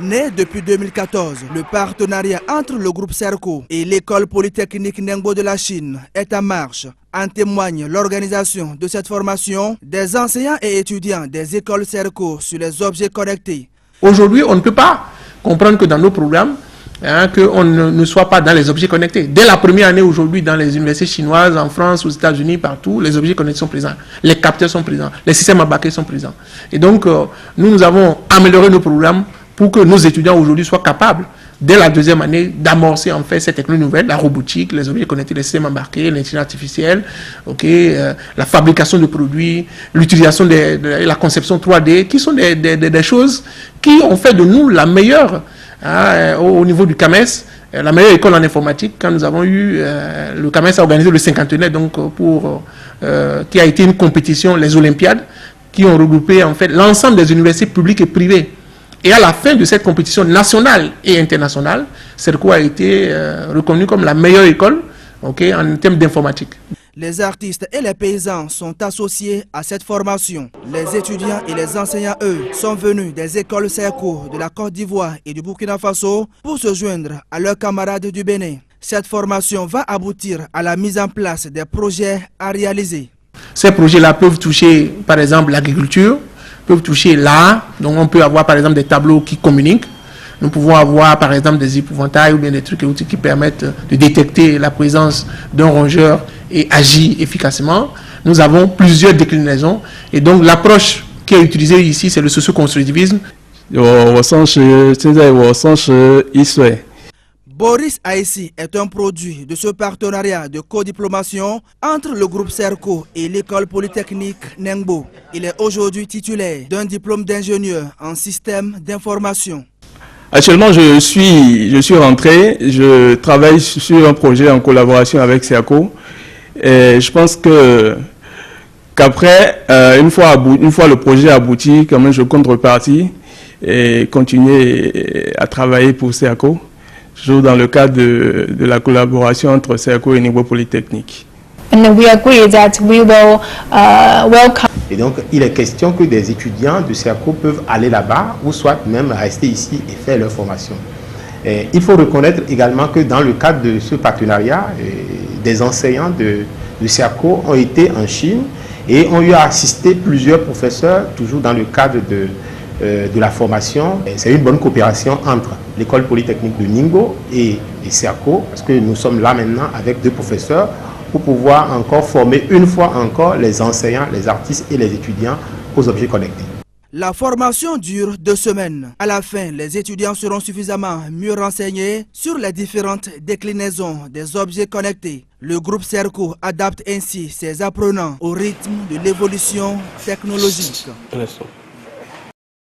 Né depuis 2014, le partenariat entre le groupe Serco et l'école polytechnique Ningbo de la Chine est en marche. En témoigne l'organisation de cette formation des enseignants et étudiants des écoles Serco sur les objets connectés. Aujourd'hui, on ne peut pas comprendre que dans nos programmes, qu'on ne soit pas dans les objets connectés. Dès la première année aujourd'hui, dans les universités chinoises, en France, aux États-Unis, partout, les objets connectés sont présents. Les capteurs sont présents, les systèmes embarqués sont présents. Et donc, nous avons amélioré nos programmes pour que nos étudiants aujourd'hui soient capables, dès la deuxième année, d'amorcer en fait cette technologie nouvelle, la robotique, les objets connectés, les systèmes embarqués, l'intelligence artificielle, la fabrication de produits, l'utilisation de la conception 3D, qui sont des choses qui ont fait de nous la meilleure au niveau du CAMES, la meilleure école en informatique. Quand nous avons eu, le CAMES a organisé le 50e, donc qui a été une compétition, les Olympiades, qui ont regroupé en fait l'ensemble des universités publiques et privées. Et à la fin de cette compétition nationale et internationale, Serco a été reconnue comme la meilleure école en termes d'informatique. Les artistes et les paysans sont associés à cette formation. Les étudiants et les enseignants, eux, sont venus des écoles Serco de la Côte d'Ivoire et du Burkina Faso pour se joindre à leurs camarades du Bénin. Cette formation va aboutir à la mise en place des projets à réaliser. Ces projets-là peuvent toucher, par exemple, l'agriculture, peuvent toucher l'art. Donc on peut avoir, par exemple, des tableaux qui communiquent. Nous pouvons avoir, par exemple, des épouvantails ou bien des trucs et outils qui permettent de détecter la présence d'un rongeur et agir efficacement. Nous avons plusieurs déclinaisons. Et donc, l'approche qui est utilisée ici, c'est le socio-constructivisme. Boris Aïssi est un produit de ce partenariat de codiplomation entre le groupe Serco et l'école polytechnique Ningbo. Il est aujourd'hui titulaire d'un diplôme d'ingénieur en système d'information. Actuellement, je suis rentré, je travaille sur un projet en collaboration avec Serco. Et je pense qu'après, une fois le projet abouti, quand même, je compte repartir et continuer à travailler pour Serco, toujours dans le cadre de la collaboration entre Serco et Ningbo Polytechnique. And we agree that we will welcome. Et donc, il est question que des étudiants de Serco peuvent aller là-bas ou soit même rester ici et faire leur formation. Et il faut reconnaître également que dans le cadre de ce partenariat, des enseignants de Serco ont été en Chine et ont eu à assister plusieurs professeurs, toujours dans le cadre de la formation. C'est une bonne coopération entre l'école polytechnique de Ningbo et Serco, parce que nous sommes là maintenant avec deux professeurs pour pouvoir encore former une fois encore les enseignants, les artistes et les étudiants aux objets connectés. La formation dure 2 semaines. À la fin, les étudiants seront suffisamment mieux renseignés sur les différentes déclinaisons des objets connectés. Le groupe Serco adapte ainsi ses apprenants au rythme de l'évolution technologique.